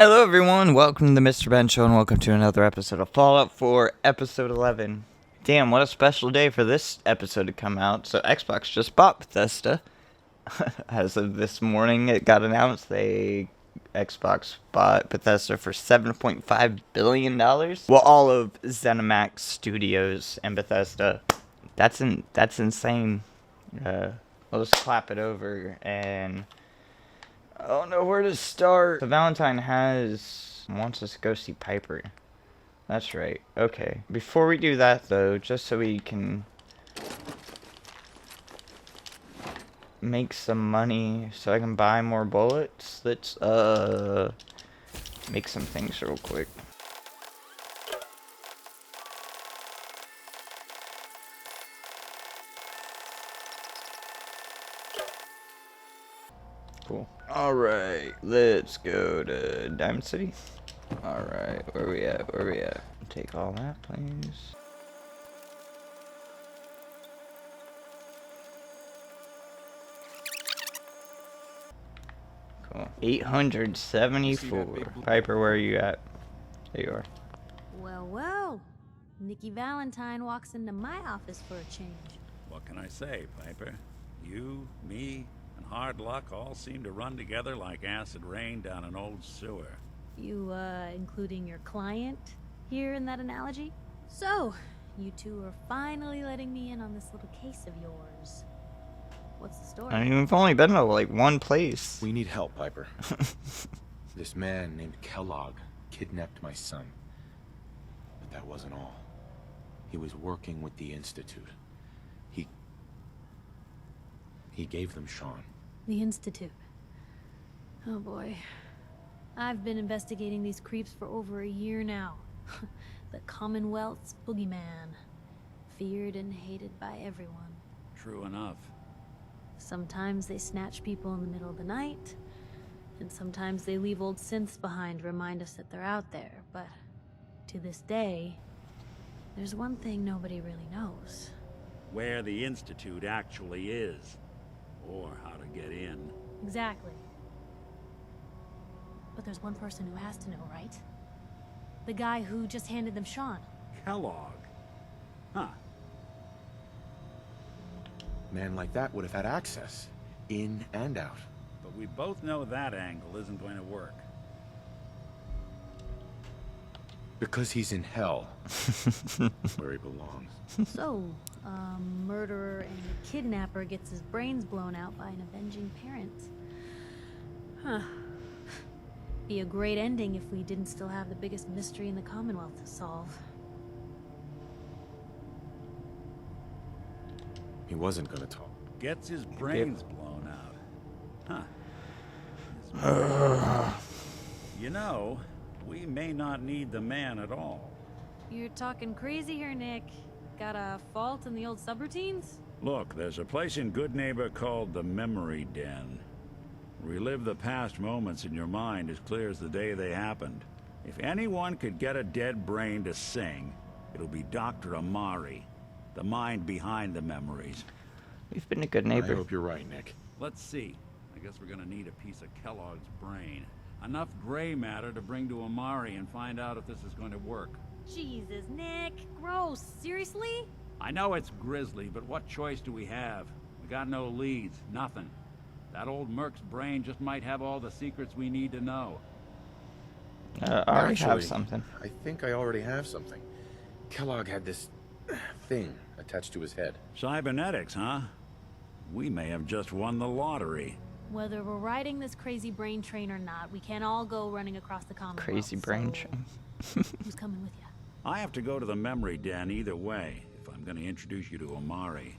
Hello everyone, welcome to the MrBenShow and welcome to another episode of Fallout 4, episode 11. Damn, what a special day for this episode to come out. So Xbox just bought Bethesda. As of this morning, it got announced Xbox bought Bethesda for $7.5 billion. Well, all of ZeniMax Studios and Bethesda. That's insane. I'll just clap it over and... I don't know where to start. So Valentine wants us to go see Piper. That's right. Okay. Before we do that, though, just so we can make some money so I can buy more bullets, let's, make some things real quick. Cool. Alright, let's go to Diamond City. Alright, where we at? Take all that, please. Cool. 874. Piper, where are you at? There you are. Well. Nikki Valentine walks into my office for a change. What can I say, Piper? You, me, and hard luck all seem to run together like acid rain down an old sewer. You, including your client here in that analogy? So, you two are finally letting me in on this little case of yours. What's the story? I mean, we've only been to, like, one place. We need help, Piper. This man named Kellogg kidnapped my son. But that wasn't all. He was working with the Institute. He gave them Sean. The Institute. Oh boy. I've been investigating these creeps for over a year now. The Commonwealth's boogeyman. Feared and hated by everyone. True enough. Sometimes they snatch people in the middle of the night, and sometimes they leave old synths behind to remind us that they're out there, but to this day, there's one thing nobody really knows. Where the Institute actually is. Or how to get in. Exactly. But there's one person who has to know, right? The guy who just handed them Sean. Kellogg. Huh. Man like that would have had access, in and out. But we both know that angle isn't going to work. Because he's in hell, where he belongs. So, a murderer and a kidnapper gets his brains blown out by an avenging parent. Huh. Be a great ending if we didn't still have the biggest mystery in the Commonwealth to solve. He wasn't gonna talk. Gets his brains blown out. Huh. You know, we may not need the man at all. You're talking crazy here, Nick. Got a fault in the old subroutines? Look, there's a place in Good Neighbor called the Memory Den. Relive the past moments in your mind as clear as the day they happened. If anyone could get a dead brain to sing, it'll be Dr. Amari, the mind behind the memories. We've been a good neighbor. I hope you're right, Nick. Let's see. I guess we're gonna need a piece of Kellogg's brain. Enough gray matter to bring to Amari and find out if this is going to work. Jesus, Nick. Gross. Seriously? I know it's grisly, but what choice do we have? We got no leads, nothing. That old Merc's brain just might have all the secrets we need to know. I already have Actually, something. I think I already have something. Kellogg had this thing attached to his head. Cybernetics, huh? We may have just won the lottery. Whether we're riding this crazy brain train or not, we can't all go running across the Commonwealth. Crazy brain so train. who's coming with you? I have to go to the memory den either way, if I'm gonna introduce you to Amari.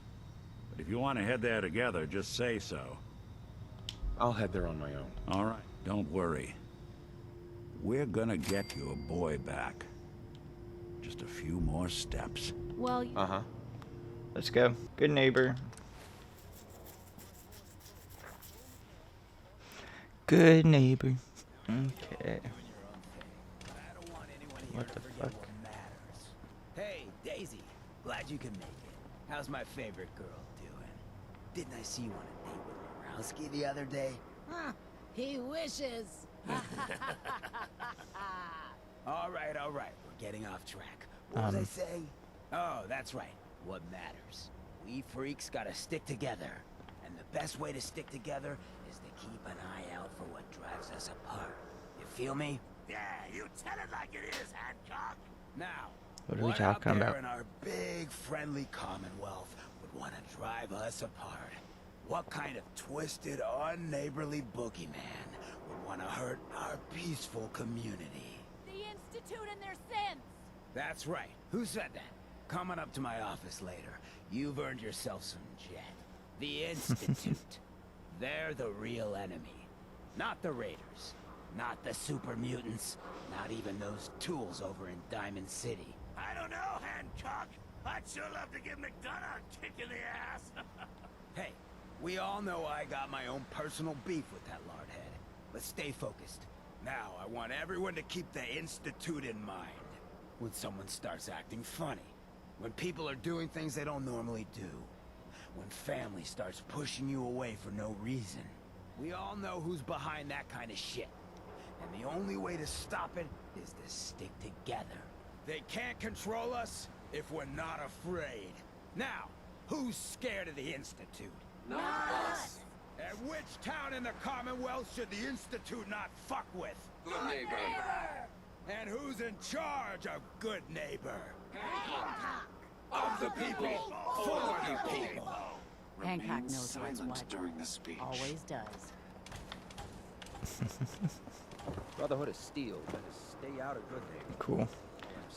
But if you want to head there together, just say so. I'll head there on my own. All right, don't worry. We're gonna get your boy back. Just a few more steps. Well, Uh-huh. Let's go. Good neighbor. Good neighbor. Okay. What the fuck? Hey, Daisy. Glad you can make it. How's my favorite girl doing? Didn't I see you on a date with Morowski the other day? Huh, he wishes. right, all right. We're getting off track. What was I saying? Oh, that's right. What matters. We freaks gotta stick together. And the best way to stick together is to keep an eye out for what drives us apart. You feel me? Yeah, you tell it like it is, Hancock. Now, What are we out talking there about? in our big friendly commonwealth would want to drive us apart? What kind of twisted, unneighborly boogeyman would want to hurt our peaceful community? The Institute and their sins! That's right. Who said that? Coming up to my office later. You've earned yourself some jet. The Institute. They're the real enemy. Not the Raiders. Not the super mutants. Not even those tools over in Diamond City. I don't know, Hancock. I'd sure love to give McDonough a kick in the ass. Hey, we all know I got my own personal beef with that lardhead. Let's stay focused. Now, I want everyone to keep the Institute in mind. When someone starts acting funny. When people are doing things they don't normally do. When family starts pushing you away for no reason. We all know who's behind that kind of shit. And the only way to stop it is to stick together. They can't control us if we're not afraid. Now, who's scared of the Institute? Not us! And which town in the Commonwealth should the Institute not fuck with? Good neighbor! And who's in charge of good neighbor? Hancock! Of the people, for the people. Hancock knows what's what. During the speech. Always does. Brotherhood of Steel, better stay out of good neighbor. Cool.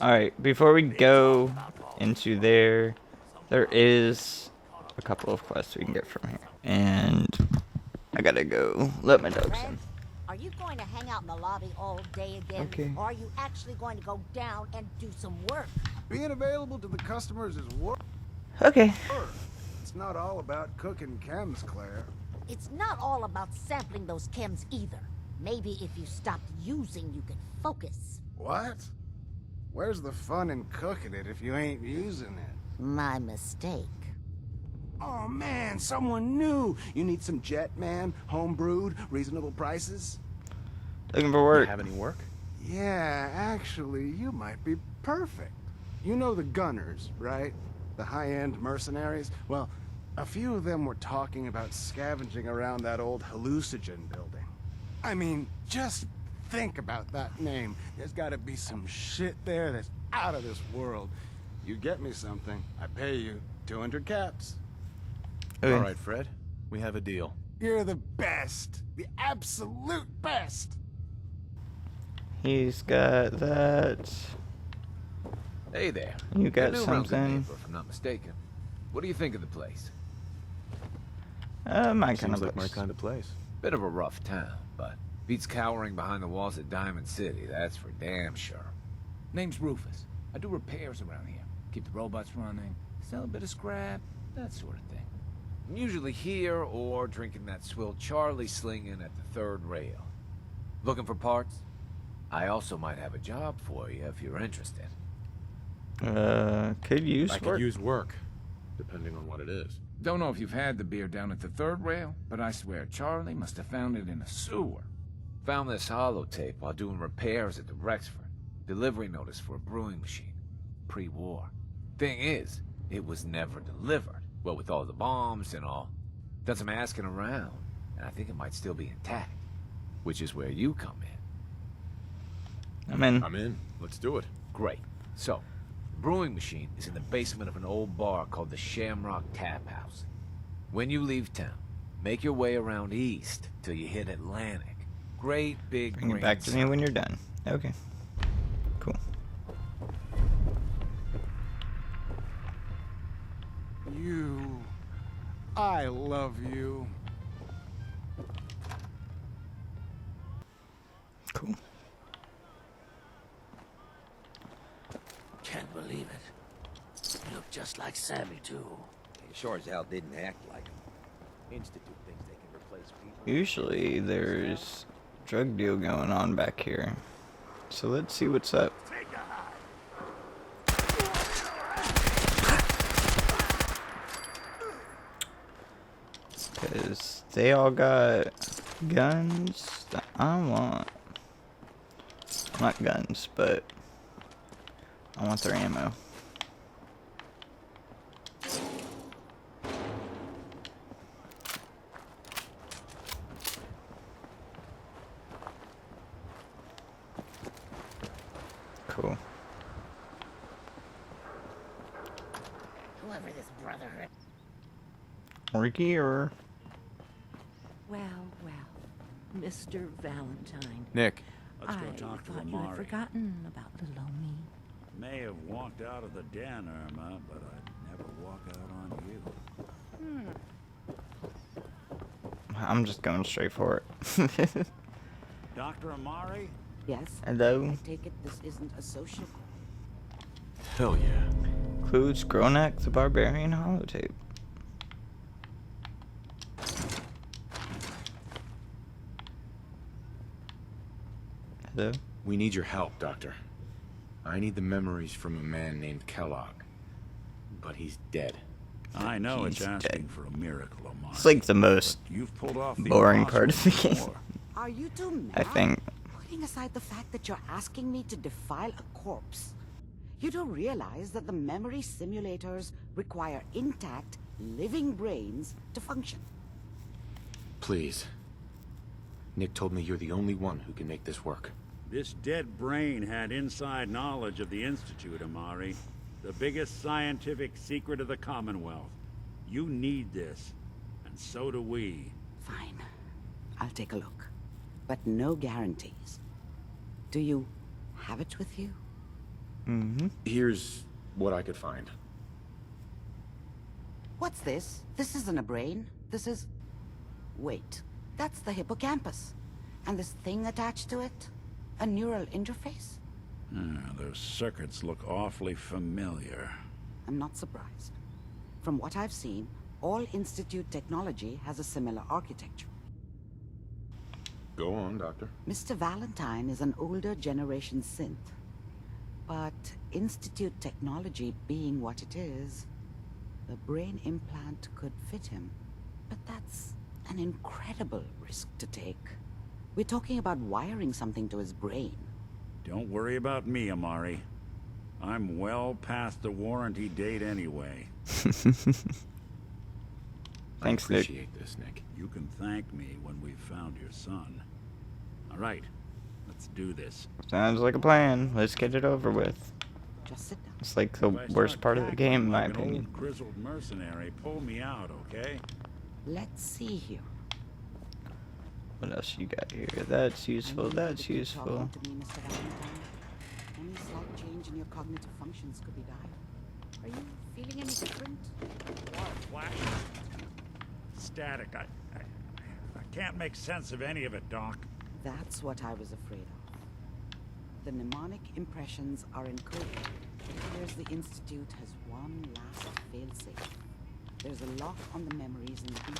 Alright, before we go into there is a couple of quests we can get from here. And I gotta go let my dogs in. Friends, are you going to hang out in the lobby all day again? Okay. Or are you actually going to go down and do some work? Being available to the customers is work. Okay. It's not all about cooking chems, Claire. It's not all about sampling those chems either. Maybe if you stopped using, you could focus. What? Where's the fun in cooking it if you ain't using it? My mistake. Oh man, someone new. You need some jet, man? Home-brewed, reasonable prices? Looking for work. Have any work? Yeah, actually, you might be perfect. You know the Gunners, right? The high-end mercenaries? Well, a few of them were talking about scavenging around that old hallucinogen building. I mean, just think about that name. There's gotta be some shit there that's out of this world. You get me something, I pay you 200 caps. Okay. All right, Fred. We have a deal. You're the best. The absolute best. He's got that. Hey there. You got You're new around Good something. Neighbor, if I'm not mistaken. What do you think of the place? My kind Seems of like my place. kind of place. Bit of a rough town, but beats cowering behind the walls at Diamond City, that's for damn sure. Name's Rufus. I do repairs around here. Keep the robots running, sell a bit of scrap, that sort of thing. I'm usually here or drinking that swill Charlie slinging at the third rail. Looking for parts? I also might have a job for you if you're interested. Could use I work. could use work, depending on what it is. Don't know if you've had the beer down at the third rail, but I swear Charlie must have found it in a sewer. Found this holotape while doing repairs at the Rexford. Delivery notice for a brewing machine. Pre-war. Thing is, it was never delivered. Well, with all the bombs and all. Done some asking around, and I think it might still be intact. Which is where you come in. I'm in. I'm in. Let's do it. Great. So, the brewing machine is in the basement of an old bar called the Shamrock Tap House. When you leave town, make your way around east till you hit Atlantic. Great big Bring it green back to me sign. when you're done. Okay. Cool. You. I love you. Cool. Can't believe it. You look just like Sammy, too. He sure as hell didn't act like him. Institute thinks they can replace people. Usually there's drug deal going on back here. So let's see what's up. Take a hike. Because they all got guns that I want. Not guns, but I want their ammo. Cool. Whoever this brotherhood. Ricky or... Well, Mr. Valentine. Nick. Let's go I talk to thought you had Amari. forgotten about little old me. May have walked out of the den, Irma, but I'd never walk out on you. I'm just going straight for it. Dr. Amari? Yes? Hello? I take it this isn't a social call. Hell yeah. Includes Gronak the Barbarian holotape. Hello? We need your help, Doctor. I need the memories from a man named Kellogg. But he's dead. I know He's it's asking dead. for a miracle, Amari. It's like the most but you've pulled off the boring part of the impossible game. before. Are you two mad? I think. Putting aside the fact that you're asking me to defile a corpse, you don't realize that the memory simulators require intact, living brains to function. Please. Nick told me you're the only one who can make this work. This dead brain had inside knowledge of the Institute, Amari. The biggest scientific secret of the Commonwealth. You need this, and so do we. Fine. I'll take a look. But no guarantees. Do you have it with you? Mm-hmm. Here's what I could find. What's this? This isn't a brain. This is... Wait. That's the hippocampus. And this thing attached to it? A neural interface? Those circuits look awfully familiar. I'm not surprised. From what I've seen, all Institute technology has a similar architecture. Go on, Doctor. Mr. Valentine is an older generation synth. But Institute technology being what it is, the brain implant could fit him. But that's an incredible risk to take. We're talking about wiring something to his brain. Don't worry about me, Amari. I'm well past the warranty date anyway. Thanks, I Nick. appreciate this, Nick. You can thank me when we've found your son. All right, let's do this. Sounds like a plan. Let's get it over with. Just sit down. It's like the If I worst start part of the cackling game, in my like an opinion. old grizzled mercenary, pull me out, okay? Let's see here. What else you got here? That's useful. That's useful. Talking to me, Mr. Valentine. Any slight change in your cognitive functions could be dire. Are you feeling any different? Water flash. Static. I can't make sense of any of it, Doc. That's what I was afraid of. The mnemonic impressions are encoded. It appears the Institute has one last failsafe. There's a lock on the memories in the beacon.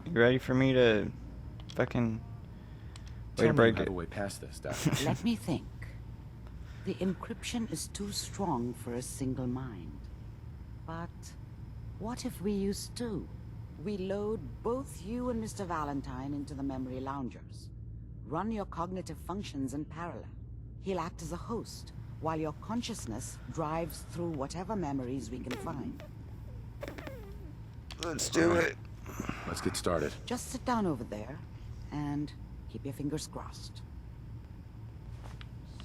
You ready for me to fucking way Tell to me break you have it? a way past this, Doctor. Let me think. The encryption is too strong for a single mind. But what if we use two? We load both you and Mr. Valentine into the memory loungers. Run your cognitive functions in parallel. He'll act as a host, while your consciousness drives through whatever memories we can find. Let's do it. Let's get started. Just sit down over there, and keep your fingers crossed.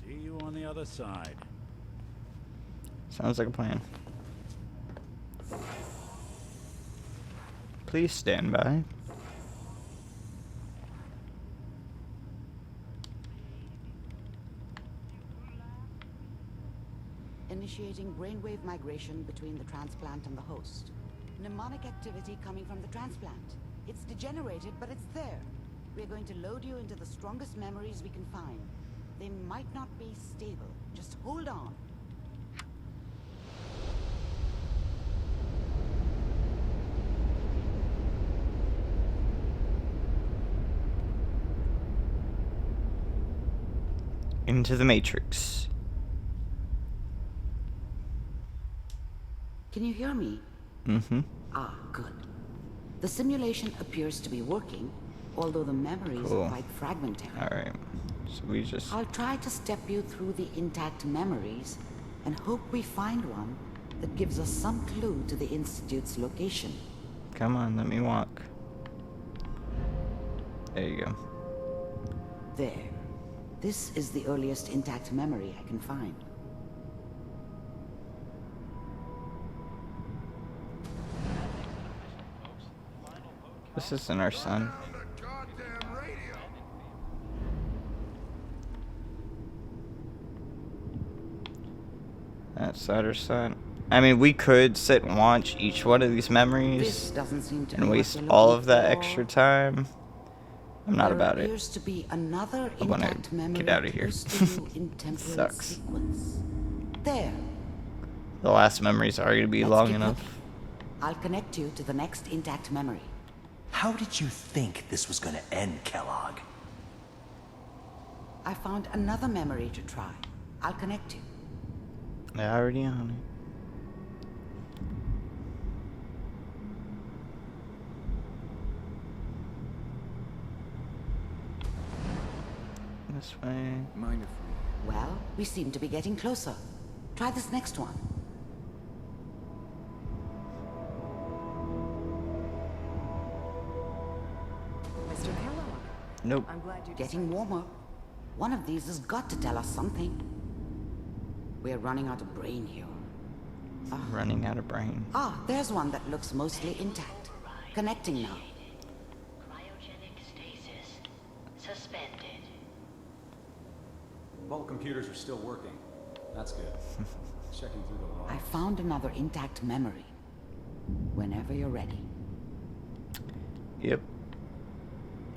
See you on the other side. Sounds like a plan. Please stand by. Initiating brainwave migration between the transplant and the host. Mnemonic activity coming from the transplant. It's degenerated, but it's there. We're going to load you into the strongest memories we can find. They might not be stable. Just hold on. Into the Matrix. Can you hear me? Mm-hmm. Ah, good. The simulation appears to be working, although the memories Cool. are quite fragmentary. Alright. So we just... I'll try to step you through the intact memories and hope we find one that gives us some clue to the Institute's location. Come on, let me walk. There you go. There. This is the earliest intact memory I can find. This isn't our son. That's not our son. I mean, we could sit and watch each one of these This memories doesn't seem to be and what waste you're all looking of that for. extra time. I'm not about There it. appears to be another I wanna intact memory get outta here. close to you in temporal Sucks. sequence. There. The last memories are going to be Let's long keep enough. looking. I'll connect you to the next intact memory. How did you think this was gonna end, Kellogg? I found another memory to try. I'll connect you. They're already on it. This way. Mind if Well, we seem to be getting closer. Try this next one. Mr. Kellogg, Nope. I'm glad you Getting warmer. One of these has got to tell us something. We're running out of brain here. Running out of brain. Ah, there's one that looks mostly intact. Connecting now. Cryogenic stasis. Suspended. All computers are still working. That's good. Checking through the logs. I found another intact memory. Whenever you're ready. Yep.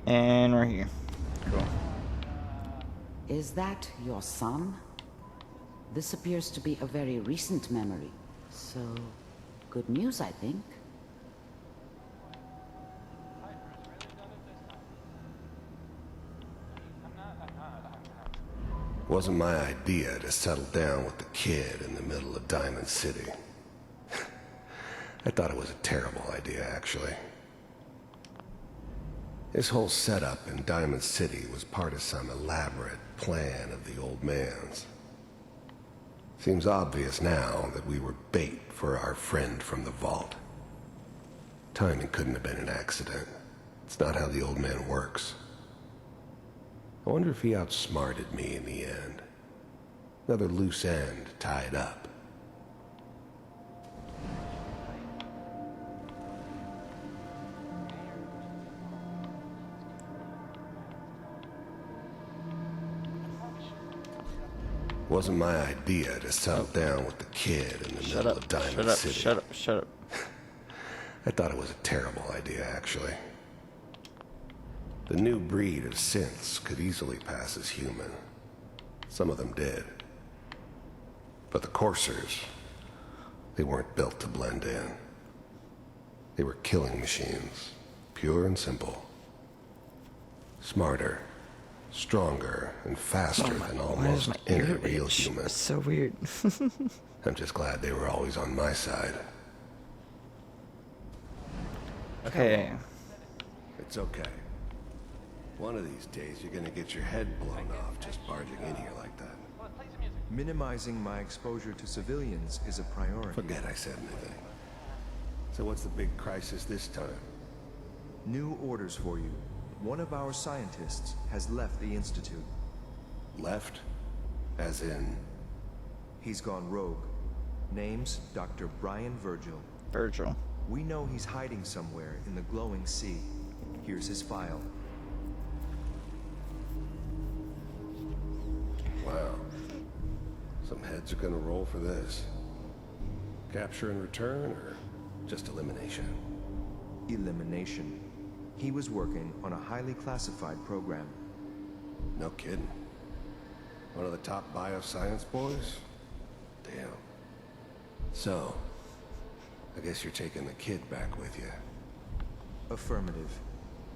And we're here. Cool. Is that your son? This appears to be a very recent memory. So, good news, I think. Wasn't my idea to settle down with the kid in the middle of Diamond City. I thought it was a terrible idea, actually. This whole setup in Diamond City was part of some elaborate plan of the old man's. Seems obvious now that we were bait for our friend from the vault. Timing couldn't have been an accident. It's not how the old man works. I wonder if he outsmarted me in the end. Another loose end tied up. Wasn't my idea to settle down with the kid in the middle of Diamond City. Shut up. I thought it was a terrible idea, actually. The new breed of synths could easily pass as human. Some of them did. But the coursers, they weren't built to blend in. They were killing machines, pure and simple. Smarter, stronger, and faster than almost any real human. It's so weird. I'm just glad they were always on my side. Okay. It's okay. One of these days, you're gonna get your head blown off just barging in here like that. Minimizing my exposure to civilians is a priority. Forget I said anything. So what's the big crisis this time? New orders for you. One of our scientists has left the Institute. Left? As in? He's gone rogue. Name's Dr. Brian Virgil. Virgil. We know he's hiding somewhere in the glowing sea. Here's his file. Wow. Some heads are gonna roll for this. Capture and return, or just elimination? Elimination. He was working on a highly classified program. No kidding. One of the top bioscience boys? Damn. So, I guess you're taking the kid back with you. Affirmative.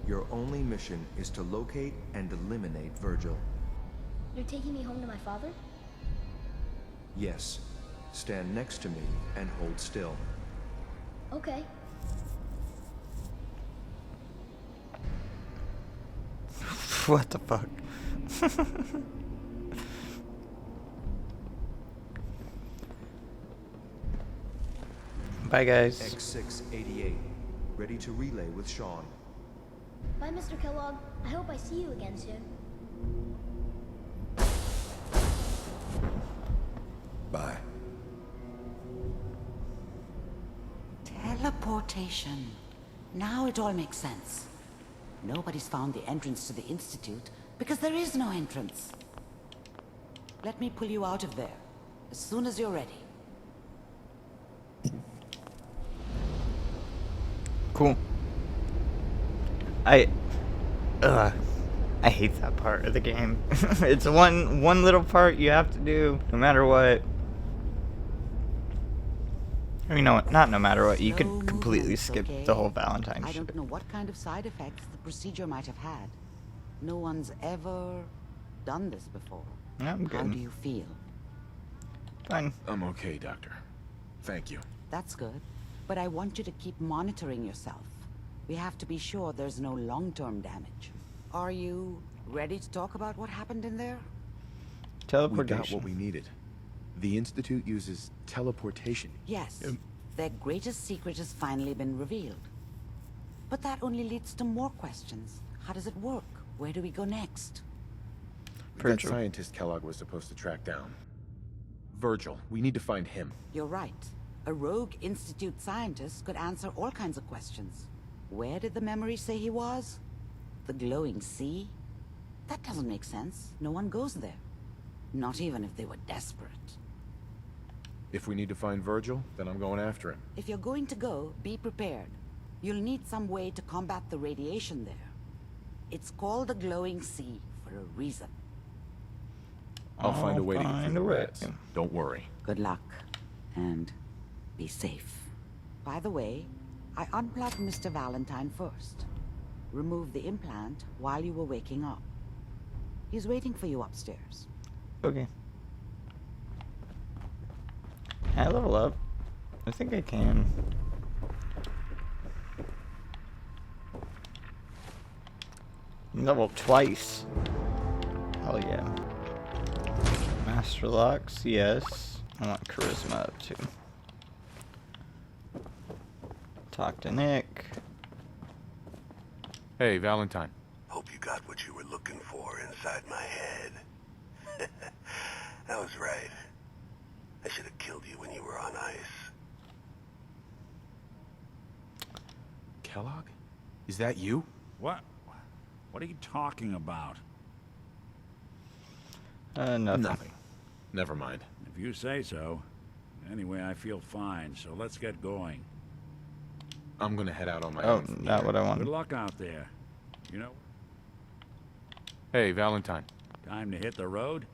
Your only mission is to locate and eliminate Virgil. You're taking me home to my father? Yes. Stand next to me and hold still. Okay. What the fuck? Bye, guys. X688, ready to relay with Sean. Bye, Mr. Kellogg. I hope I see you again soon. Bye. Teleportation. Now it all makes sense. Nobody's found the entrance to the Institute because there is no entrance. Let me pull you out of there as soon as you're ready. Cool. I hate that part of the game. It's one little part you have to do no matter what. I mean, not no matter what. You could completely skip the whole Valentine I shit. don't know what kind of side effects the procedure might have had. No one's ever done this before. I'm How good. do you feel? Fine. I'm okay, Doctor. Thank you. That's good. But I want you to keep monitoring yourself. We have to be sure there's no long-term damage. Are you ready to talk about what happened in there? We got Teleportation. what we needed. The Institute uses teleportation. Yes. Their greatest secret has finally been revealed. But that only leads to more questions. How does it work? Where do we go next? That scientist Kellogg was supposed to track down. Virgil. We need to find him. You're right. A rogue Institute scientist could answer all kinds of questions. Where did the memory say he was? The glowing sea? That doesn't make sense. No one goes there. Not even if they were desperate. If we need to find Virgil, then I'm going after him. If you're going to go, be prepared. You'll need some way to combat the radiation there. It's called the glowing sea for a reason. I'll find a way to get find through the a way. rats. Don't worry. Good luck. And be safe. By the way, I unplugged Mr. Valentine first. Removed the implant while you were waking up. He's waiting for you upstairs. Okay. Can I level up? I think I can. Level twice. Hell yeah. Master locks, yes. I want charisma up too. Talk to Nick. Hey, Valentine. Hope you got what you were looking for inside my head. I was right. I should have killed you when you were on ice. Kellogg? Is that you? What? What are you talking about? Nothing. Never mind. If you say so. Anyway, I feel fine, so let's get going. I'm gonna head out on my Oh, own. from not here. what I wanted. Good luck out there. You know, Hey, Valentine. time to hit the road?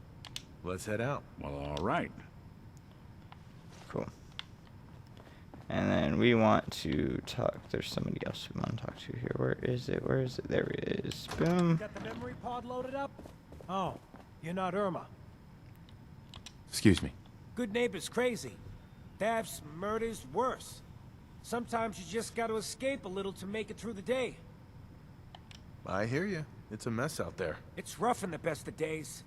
Let's head out. Well, all right. Cool. And then we want to talk. There's somebody else we want to talk to here. Where is it? Where is it? There it is. Boom. Got the memory pod loaded up? Oh, you're not Irma. Excuse me. Good neighbor's crazy. Thefts, murders, worse. Sometimes you just gotta escape a little to make it through the day. I hear you. It's a mess out there. It's rough in the best of days.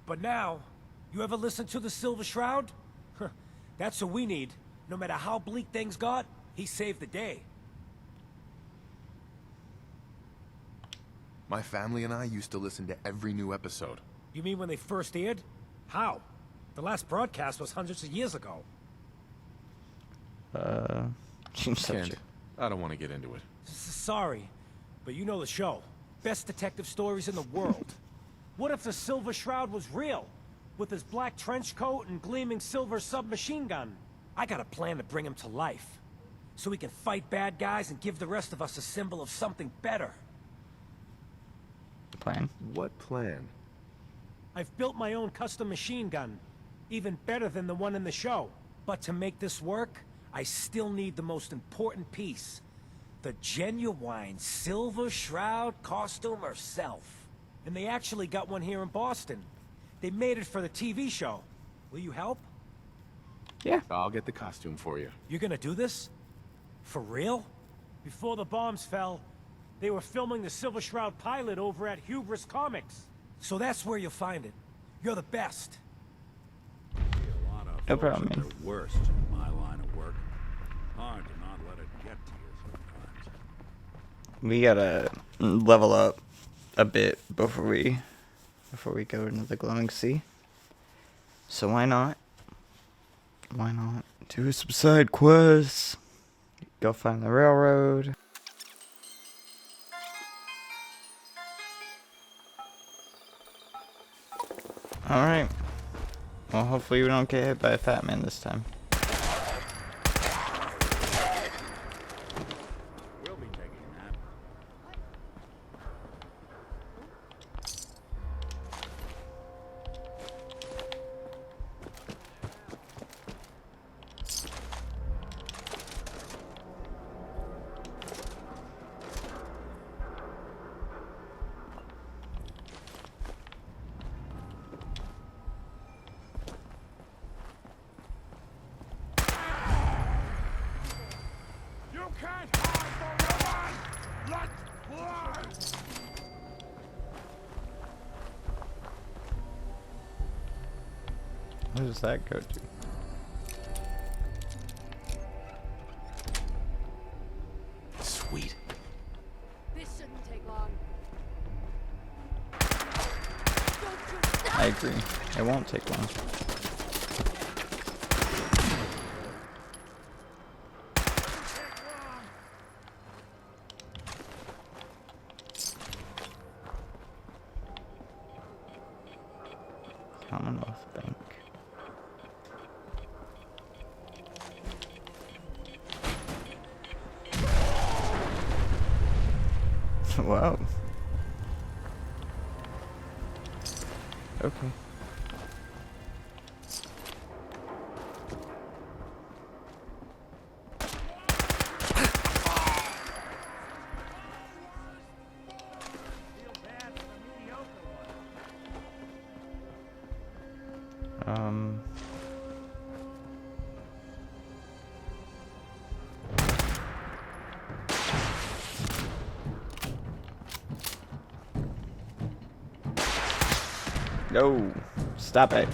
But now, you ever listen to the Silver Shroud? That's what we need. No matter how bleak things got, he saved the day. My family and I used to listen to every new episode. You mean when they first aired? How? The last broadcast was hundreds of years ago. Kent, I don't want to get into it. Sorry, but you know the show. Best detective stories in the world. What if the Silver Shroud was real? With his black trench coat and gleaming silver submachine gun? I got a plan to bring him to life. So we can fight bad guys and give the rest of us a symbol of something better. Plan? What plan? I've built my own custom machine gun. Even better than the one in the show. But to make this work, I still need the most important piece. The genuine Silver Shroud costume herself. And they actually got one here in Boston. They made it for the TV show. Will you help? Yeah. I'll get the costume for you. You're gonna do this? For real? Before the bombs fell, They were filming the Silver Shroud pilot over at Hubris Comics. So that's where you'll find it. You're the best. No problem, man. The worst in my line of work. Hard to not let it get to you sometimes. We gotta level up a bit before we go into the glowing sea. So why not? Why not do some side quests? Go find the railroad. Alright. Well, hopefully we don't get hit by a fat man this time. We'll be taking a nap. Where does that go to? Sweet. This shouldn't take long. I agree. It won't take long. Commonwealth Bank. Wow. Okay. No, stop it.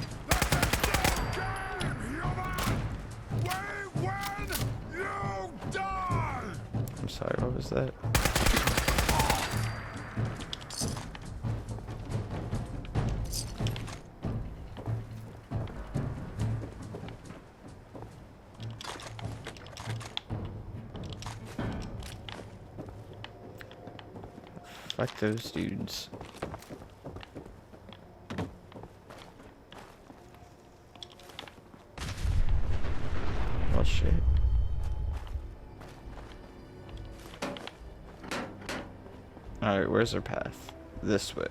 I'm sorry, what was that? Fuck those dudes. Oh shit. Alright, where's our path? This way.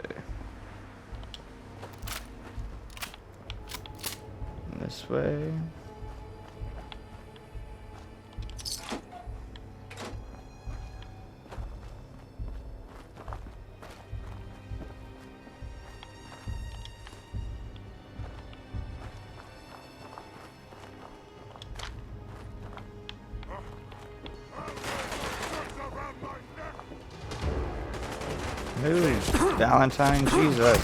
This way. Dude, Valentine, Jesus.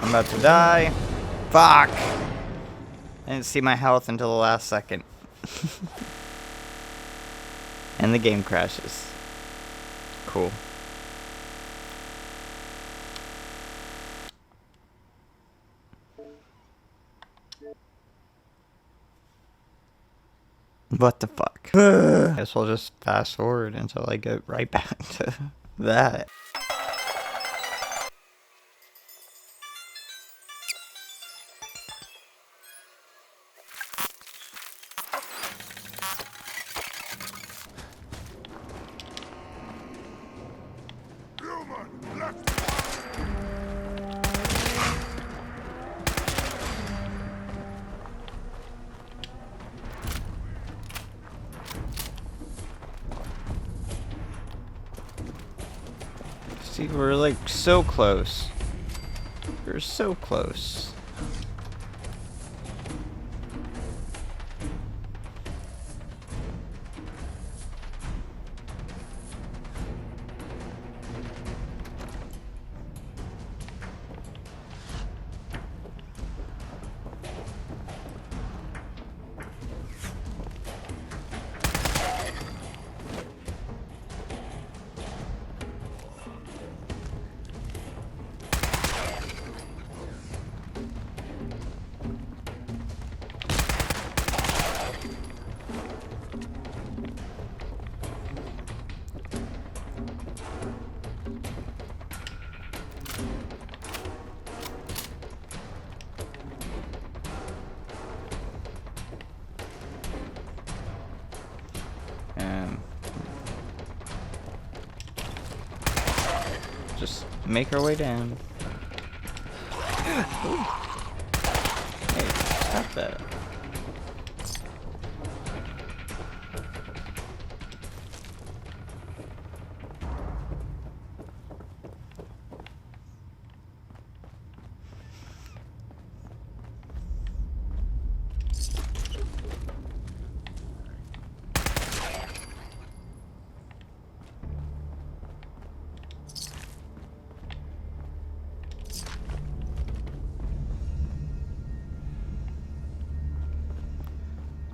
I'm about to die. Fuck! I didn't see my health until the last second. And the game crashes. Cool. What the fuck? Guess we'll just fast forward until I get right back to that. See, we're like so close. We're We're so close. Just make our way down. Ooh. Hey, stop that.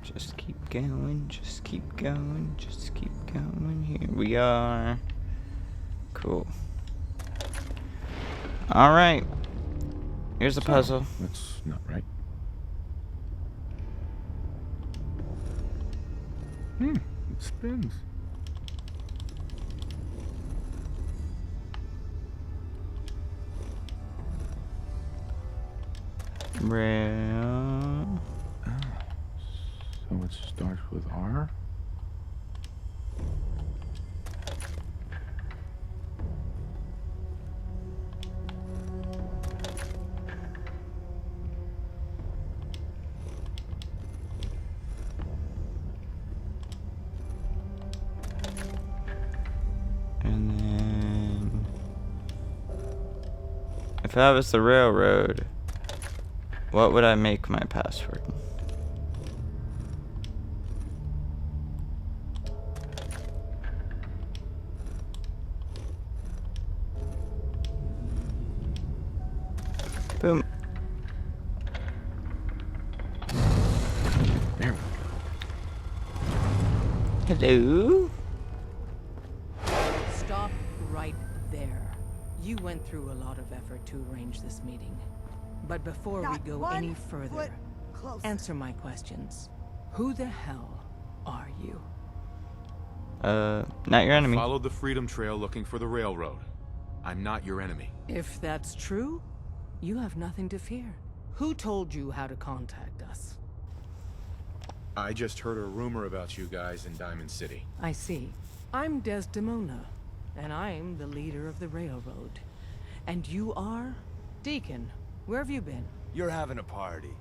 Just keep going, just keep going, just keep going. Here we are. Cool. Alright. Here's the puzzle. That's not right. It spins. Rail. So it starts with R? And then if I was the railroad, what would I make my password? Boom. There we go. Hello? Stop right there. You went through a lot of effort to arrange this meeting. But before we go any further, answer my questions. Who the hell are you? Not your enemy. Followed the Freedom Trail looking for the railroad. I'm not your enemy. If that's true, you have nothing to fear. Who told you how to contact us? I just heard a rumor about you guys in Diamond City. I see. I'm Desdemona, and I'm the leader of the railroad. And you are? Deacon, where have you been? You're having a party.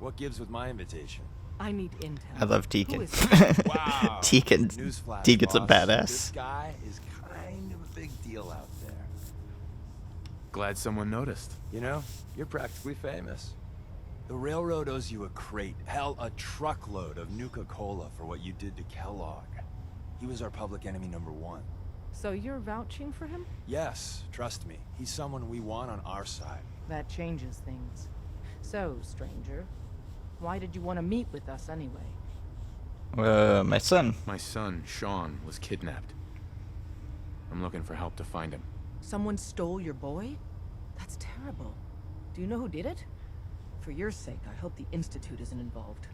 What gives with my invitation? I need intel. I love Deacon. Who is he? Wow. Deacon's Newsflash, a boss. badass. This guy is kind of a big deal out there. Glad someone noticed. You know, you're practically famous. The railroad owes you a crate, hell, a truckload of Nuka-Cola for what you did to Kellogg. He was our public enemy #1. So you're vouching for him? Yes, trust me. He's someone we want on our side. That changes things. So, stranger, why did you want to meet with us anyway? My son. My son, Sean, was kidnapped. I'm looking for help to find him. Someone stole your boy? That's terrible. Do you know who did it? For your sake, I hope the Institute isn't involved.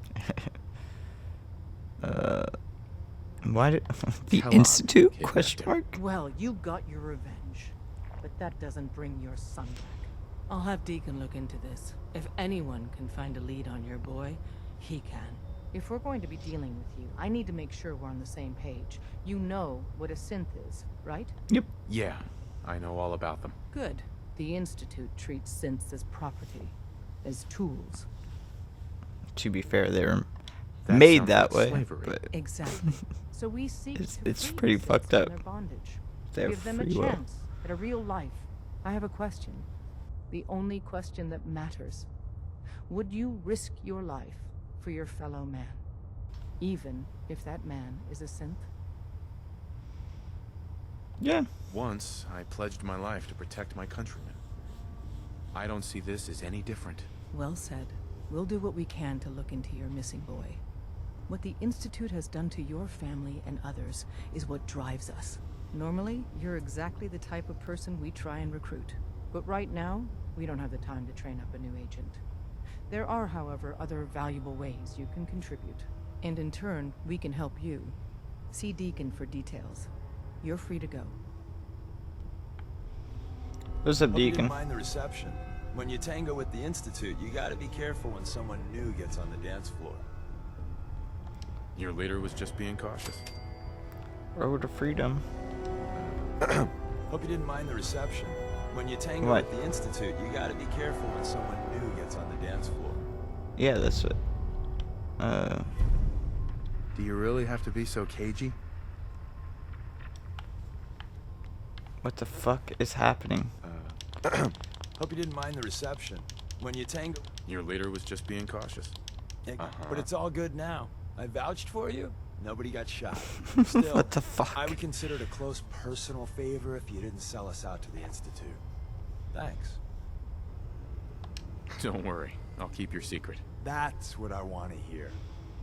Why did the Kellogg Institute? kidnapped Question him. mark. Well, you got your revenge. But that doesn't bring your son back. I'll have Deacon look into this. If anyone can find a lead on your boy, he can. If we're going to be dealing with you, I need to make sure we're on the same page. You know what a synth is, right? Yep. Yeah, I know all about them. Good. The Institute treats synths as property, as tools. To be fair, they were That made sounds that like way. slavery. But Exactly. So we seek to it's free pretty the synths fucked from up. their bondage. They have Give them a free will. chance at a real life. I have a question. the only question that matters. Would you risk your life for your fellow man, even if that man is a synth? Yeah. Once, I pledged my life to protect my countrymen. I don't see this as any different. Well said. We'll do what we can to look into your missing boy. What the Institute has done to your family and others is what drives us. Normally, you're exactly the type of person we try and recruit. But right now, we don't have the time to train up a new agent. There are, however, other valuable ways you can contribute. And in turn, we can help you. See Deacon for details. You're free to go. What's up, Hope you Deacon? didn't mind the reception. When you tango with the Institute, you gotta be careful when someone new gets on the dance floor. Your leader was just being cautious. Road to freedom. Hope you didn't mind the reception. When you tango What? with the Institute, you gotta be careful when someone new gets on the dance floor. Yeah, that's what. Do you really have to be so cagey? What the fuck is happening? Hope you didn't mind the reception. When you tango... Your leader was just being cautious. But it's all good now. I vouched for you. Nobody got shot. Still, What the fuck? I would consider it a close personal favor if you didn't sell us out to the Institute. Thanks. Don't worry, I'll keep your secret. That's what I want to hear.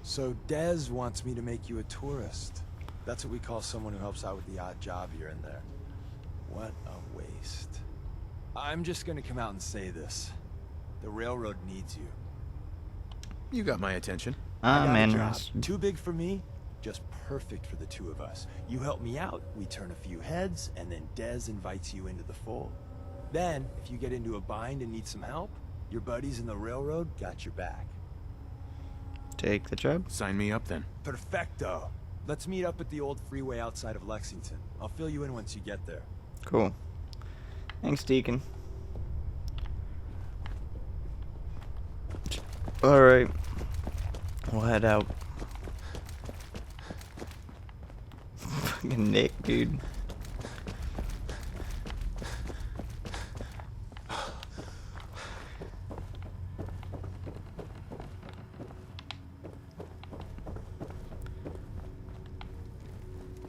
So Dez wants me to make you a tourist. That's what we call someone who helps out with the odd job here and there. What a waste. I'm just gonna come out and say this. The railroad needs you. You got my attention. I got a Man. job. Too big for me, just perfect for the two of us. You help me out, we turn a few heads, and then Dez invites you into the fold. Then, if you get into a bind and need some help, your buddies in the railroad got your back. Take the job. Sign me up then. Perfecto. Let's meet up at the old freeway outside of Lexington. I'll fill you in once you get there. Cool. Thanks, Deacon. Alright. We'll head out. Fucking Nick, dude.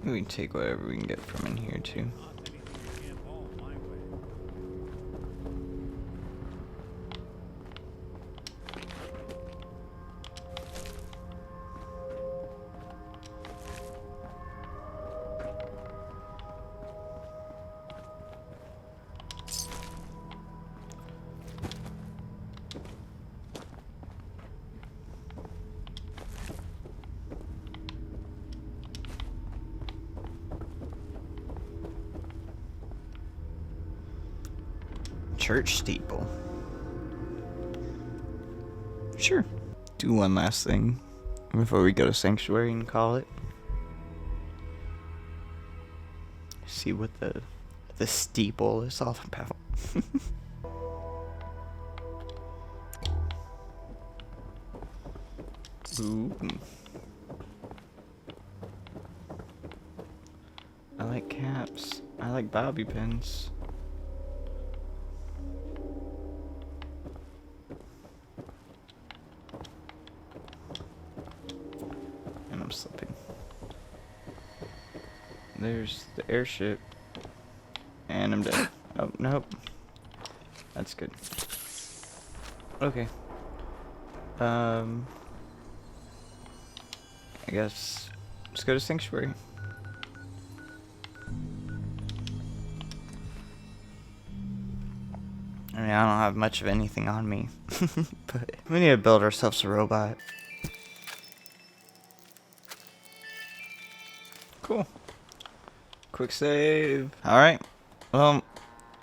We can take whatever we can get from in here, too. Church steeple. Sure. Do one last thing before we go to Sanctuary and call it. See what the steeple is all about. Ooh. I like caps. I like bobby pins. And I'm slipping. There's the airship. And I'm dead. Oh, nope. That's good. Okay. I guess let's go to Sanctuary. I mean, I don't have much of anything on me, but we need to build ourselves a robot. Cool. Quick save. Alright. Well,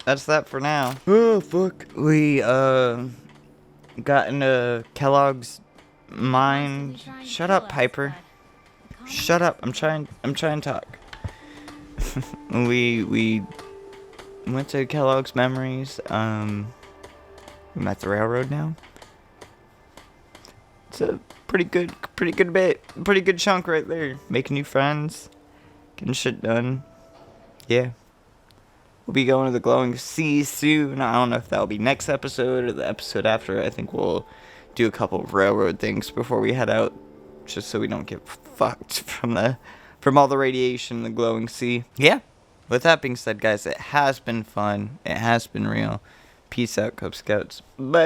that's that for now. Oh, fuck. We, got into Kellogg's mine. Shut up, Piper. Shut up. I'm trying to talk. We went to Kellogg's Memories. We met the railroad now. It's a pretty good chunk right there. Making new friends. Getting shit done. Yeah. we'll be going to the glowing sea soon. I don't know if that'll be next episode or the episode after. I think we'll do a couple of railroad things before we head out, just so we don't get fucked from all the radiation in the glowing sea. Yeah. With that being said, guys, it has been fun. It has been real. Peace out, Cub Scouts. Bye.